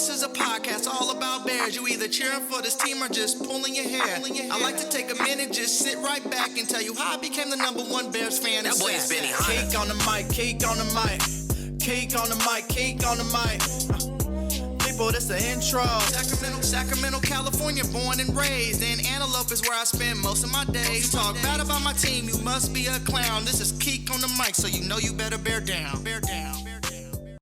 This is a podcast all about Bears. You either cheering for this team or just pulling your hair. I like to take a minute, just sit right back and tell you how I became the #1 Bears fan. That boy is Benny Hunter. Cake on the mic, cake on the mic, cake on the mic, cake on the mic. People, this the intro. Sacramento, California, born and raised. And Antelope is where I spend most of my days. Talk bad about my team, you must be a clown. This is Keek on the mic, so you know you better bear down. Bear down.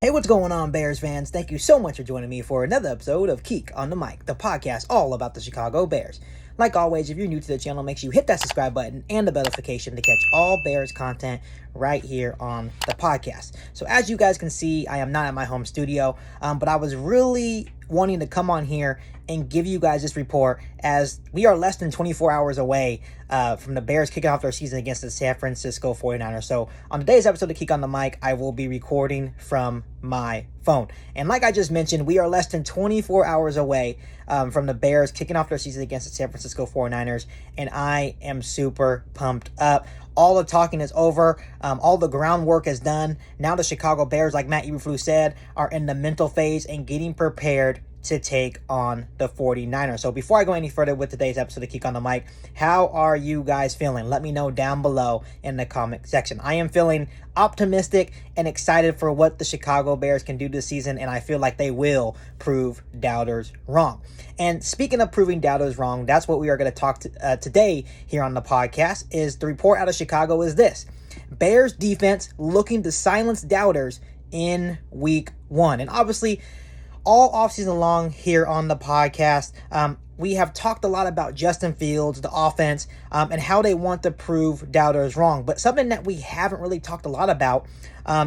Hey, what's going on, Bears fans? Thank you so much for joining me for another episode of Keek on the Mic, the podcast all about the Chicago Bears. Like always, if you're new to the channel, make sure you hit that subscribe button and the bell notification to catch all Bears content right here on the podcast. So as you guys can see, I am not at my home studio, but I was really wanting to come on here and give you guys this report as we are less than 24 hours away from the Bears kicking off their season against the San Francisco 49ers. So on today's episode of Keek on the Mic, I will be recording from my phone. And like I just mentioned, we are less than 24 hours away from the Bears kicking off their season against the San Francisco 49ers, and I am super pumped up. All the talking is over. All the groundwork is done. Now the Chicago Bears, like Matt Eberflus said, are in the mental phase and getting prepared to take on the 49ers. So before I go any further with today's episode of Keek on the Mic, how are you guys feeling? Let me know down below in the comment section. I am feeling optimistic and excited for what the Chicago Bears can do this season, and I feel like they will prove doubters wrong. And speaking of proving doubters wrong, that's what we are going to talk to today here on the podcast. Is the report out of Chicago is this: Bears defense looking to silence doubters in week 1. And obviously, all offseason long here on the podcast, we have talked a lot about Justin Fields, the offense, and how they want to prove doubters wrong. But something that we haven't really talked a lot about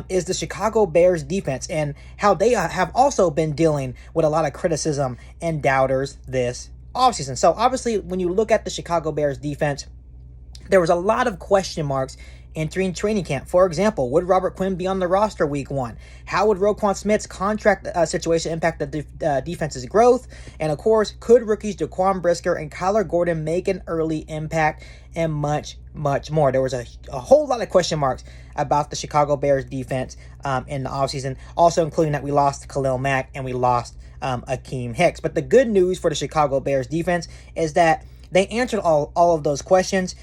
is the Chicago Bears defense and how they have also been dealing with a lot of criticism and doubters this offseason. So obviously, when you look at the Chicago Bears defense, there was a lot of question marks entering training camp. For example, would Robert Quinn be on the roster week 1? How would Roquan Smith's contract situation impact the defense's growth? And of course, could rookies Jaquan Brisker and Kyler Gordon make an early impact? And much, much more. There was a whole lot of question marks about the Chicago Bears defense in the offseason, also including that we lost Khalil Mack and we lost Akeem Hicks. But the good news for the Chicago Bears defense is that they answered all of those questions.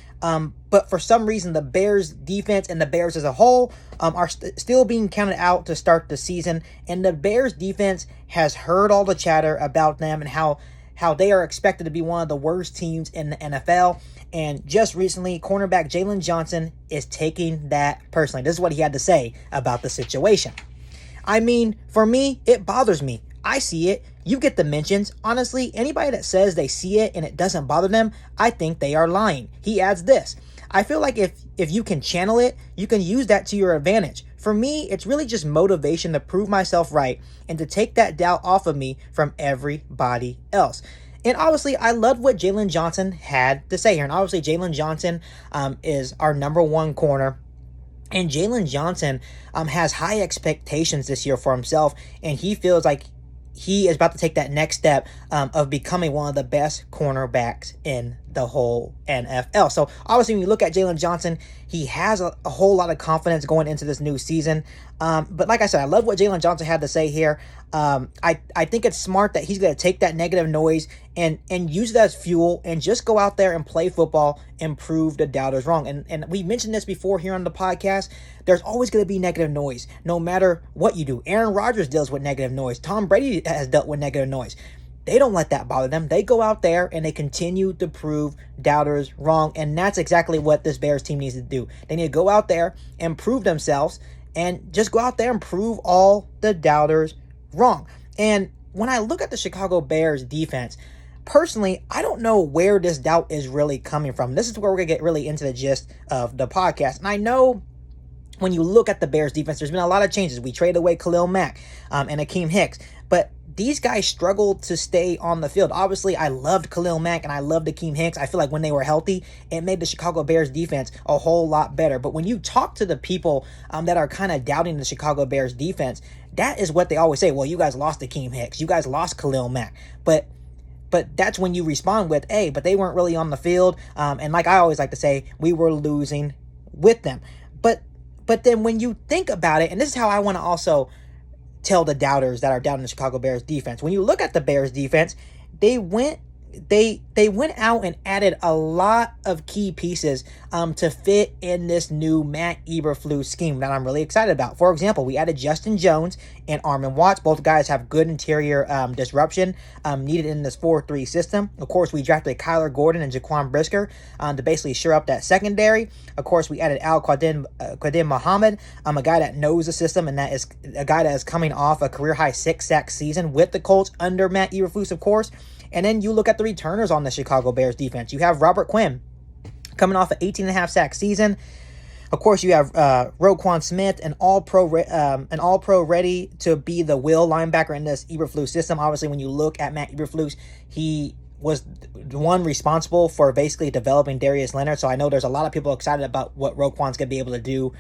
But for some reason, the Bears defense and the Bears as a whole are still being counted out to start the season. And the Bears defense has heard all the chatter about them and how they are expected to be one of the worst teams in the NFL. And just recently, cornerback Jaylon Johnson is taking that personally. This is what he had to say about the situation. I mean, for me, it bothers me. I see it. You get the mentions. Honestly, anybody that says they see it and it doesn't bother them, I think they are lying. He adds this: I feel like if you can channel it, you can use that to your advantage. For me, it's really just motivation to prove myself right and to take that doubt off of me from everybody else. And obviously, I love what Jaylon Johnson had to say here. And obviously, Jaylon Johnson is our #1 corner. And Jaylon Johnson has high expectations this year for himself, and he feels like he is about to take that next step of becoming one of the best cornerbacks in the whole NFL. So obviously, when you look at Jaylon Johnson, he has a whole lot of confidence going into this new season. But like I said, I love what Jaylon Johnson had to say here. I think it's smart that he's going to take that negative noise and use it as fuel and just go out there and play football and prove the doubters wrong. And we mentioned this before here on the podcast. There's always going to be negative noise, no matter what you do. Aaron Rodgers deals with negative noise. Tom Brady has dealt with negative noise. They don't let that bother them. They go out there and they continue to prove doubters wrong. And that's exactly what this Bears team needs to do. They need to go out there and prove themselves and just go out there and prove all the doubters wrong. And when I look at the Chicago Bears defense, personally, I don't know where this doubt is really coming from. This is where we're going to get really into the gist of the podcast. And I know when you look at the Bears defense, there's been a lot of changes. We traded away Khalil Mack and Akeem Hicks, but these guys struggled to stay on the field. Obviously, I loved Khalil Mack and I loved Akeem Hicks. I feel like when they were healthy, it made the Chicago Bears defense a whole lot better. But when you talk to the people that are kind of doubting the Chicago Bears defense, that is what they always say. Well, you guys lost Akeem Hicks. You guys lost Khalil Mack. But that's when you respond with, hey, but they weren't really on the field. And like I always like to say, we were losing with them. But then when you think about it, and this is how I want to also tell the doubters that are down in the Chicago Bears defense. When you look at the Bears defense, they went out and added a lot of key pieces to fit in this new Matt Eberflus scheme that I'm really excited about. For example, we added Justin Jones and Armon Watts. Both guys have good interior disruption needed in this 4-3 system. Of course, we drafted Kyler Gordon and Jaquan Brisker to basically shore up that secondary. Of course, we added Al Qadim Muhammad, a guy that knows the system, and that is a guy that is coming off a career-high 6-sack season with the Colts under Matt Eberflus, of course. And then you look at the returners on the Chicago Bears defense. You have Robert Quinn coming off an 18.5 sack season. Of course, you have Roquan Smith, an all-pro ready to be the will linebacker in this Eberflus system. Obviously, when you look at Matt Eberflus, he was the one responsible for basically developing Darius Leonard. So I know there's a lot of people excited about what Roquan's going to be able to do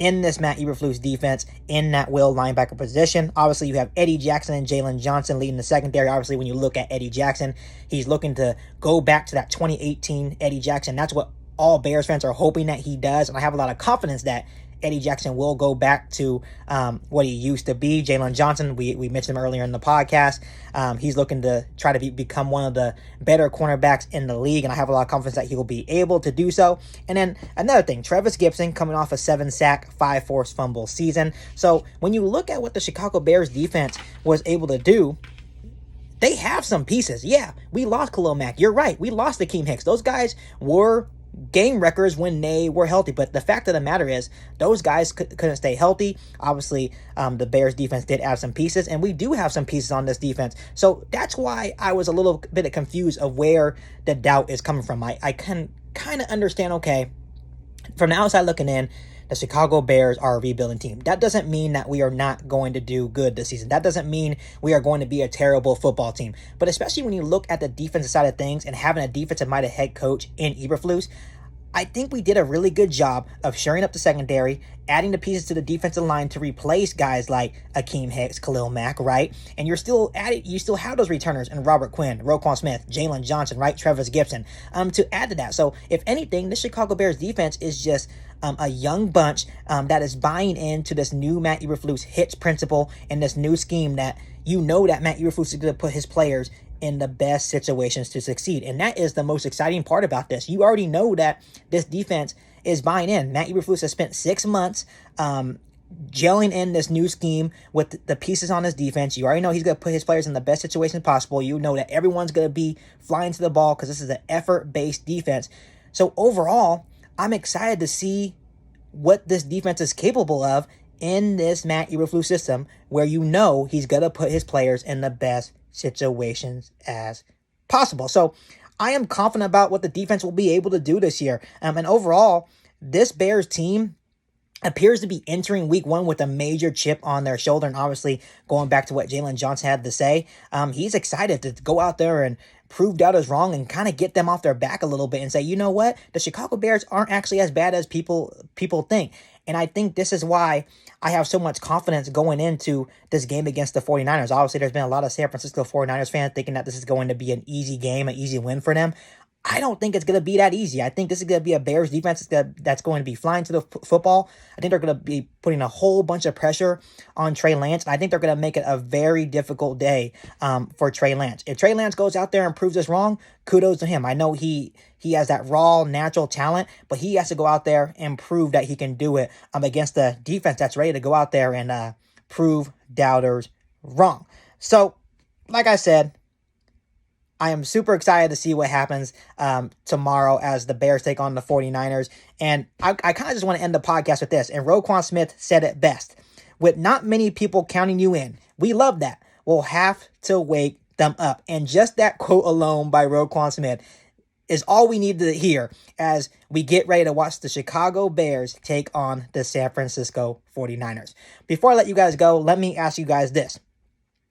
in this Matt Eberflus defense in that will linebacker position. Obviously, you have Eddie Jackson and Jaylon Johnson leading the secondary. Obviously, when you look at Eddie Jackson, he's looking to go back to that 2018 Eddie Jackson. That's what all Bears fans are hoping that he does, and I have a lot of confidence that Eddie Jackson will go back to what he used to be. Jaylon Johnson, we mentioned him earlier in the podcast. He's looking to try to become one of the better cornerbacks in the league, and I have a lot of confidence that he will be able to do so. And then another thing, Travis Gibson coming off a 7-sack, 5 forced fumble season. So when you look at what the Chicago Bears defense was able to do, they have some pieces. Yeah, we lost Khalil Mack. You're right. We lost Akeem Hicks. Those guys were game wreckers when they were healthy, but the fact of the matter is those guys couldn't stay healthy. Obviously, the Bears defense did add some pieces, and we do have some pieces on this defense. So that's why I was a little bit confused of where the doubt is coming from. I can kind of understand, okay, from the outside looking in, the Chicago Bears are a rebuilding team. That doesn't mean that we are not going to do good this season. That doesn't mean we are going to be a terrible football team. But especially when you look at the defensive side of things and having a defensive-minded head coach in Eberflus, I think we did a really good job of shoring up the secondary, adding the pieces to the defensive line to replace guys like Akeem Hicks, Khalil Mack, right? And you still have those returners in Robert Quinn, Roquan Smith, Jaylon Johnson, right? Travis Gibson, to add to that. So if anything, the Chicago Bears defense is just a young bunch that is buying into this new Matt Eberflus hits principle and this new scheme that you know that Matt Eberflus is going to put his players in the best situations to succeed. And that is the most exciting part about this. You already know that this defense is buying in. Matt Eberflus has spent 6 months gelling in this new scheme with the pieces on his defense. You already know he's going to put his players in the best situation possible. You know that everyone's going to be flying to the ball because this is an effort-based defense. So overall, I'm excited to see what this defense is capable of in this Matt Eberflus system, where you know he's going to put his players in the best situations as possible. So I am confident about what the defense will be able to do this year. And overall, this Bears team appears to be entering week 1 with a major chip on their shoulder. And obviously, going back to what Jaylon Johnson had to say, he's excited to go out there and prove doubters wrong and kind of get them off their back a little bit and say, you know what? The Chicago Bears aren't actually as bad as people think. And I think this is why I have so much confidence going into this game against the 49ers. Obviously, there's been a lot of San Francisco 49ers fans thinking that this is going to be an easy game, an easy win for them. I don't think it's going to be that easy. I think this is going to be a Bears defense that's going to be flying to the football. I think they're going to be putting a whole bunch of pressure on Trey Lance. And I think they're going to make it a very difficult day for Trey Lance. If Trey Lance goes out there and proves us wrong, kudos to him. I know he has that raw, natural talent, but he has to go out there and prove that he can do it against the defense that's ready to go out there and prove doubters wrong. So, like I said, I am super excited to see what happens tomorrow as the Bears take on the 49ers. And I kind of just want to end the podcast with this. And Roquan Smith said it best. With not many people counting you in, we love that. We'll have to wake them up. And just that quote alone by Roquan Smith is all we need to hear as we get ready to watch the Chicago Bears take on the San Francisco 49ers. Before I let you guys go, let me ask you guys this.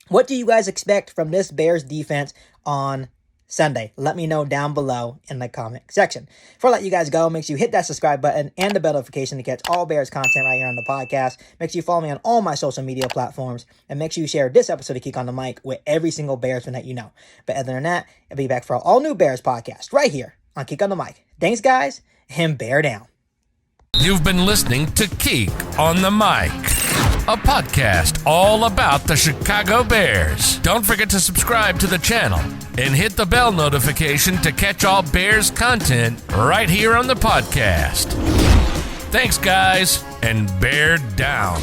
What do you guys expect from this Bears defense on Sunday? Let me know down below in the comment section. Before I let you guys go, make sure you hit that subscribe button and the bell notification to catch all Bears content right here on the podcast. Make sure you follow me on all my social media platforms. And make sure you share this episode of Kick on the Mic with every single Bears fan that you know. But other than that, I'll be back for an all-new Bears podcast right here on Kick on the Mic. Thanks, guys, and bear down. You've been listening to Kick on the Mic. a podcast all about the Chicago Bears. Don't forget to subscribe to the channel and hit the bell notification to catch all Bears content right here on the podcast. Thanks, guys, and bear down.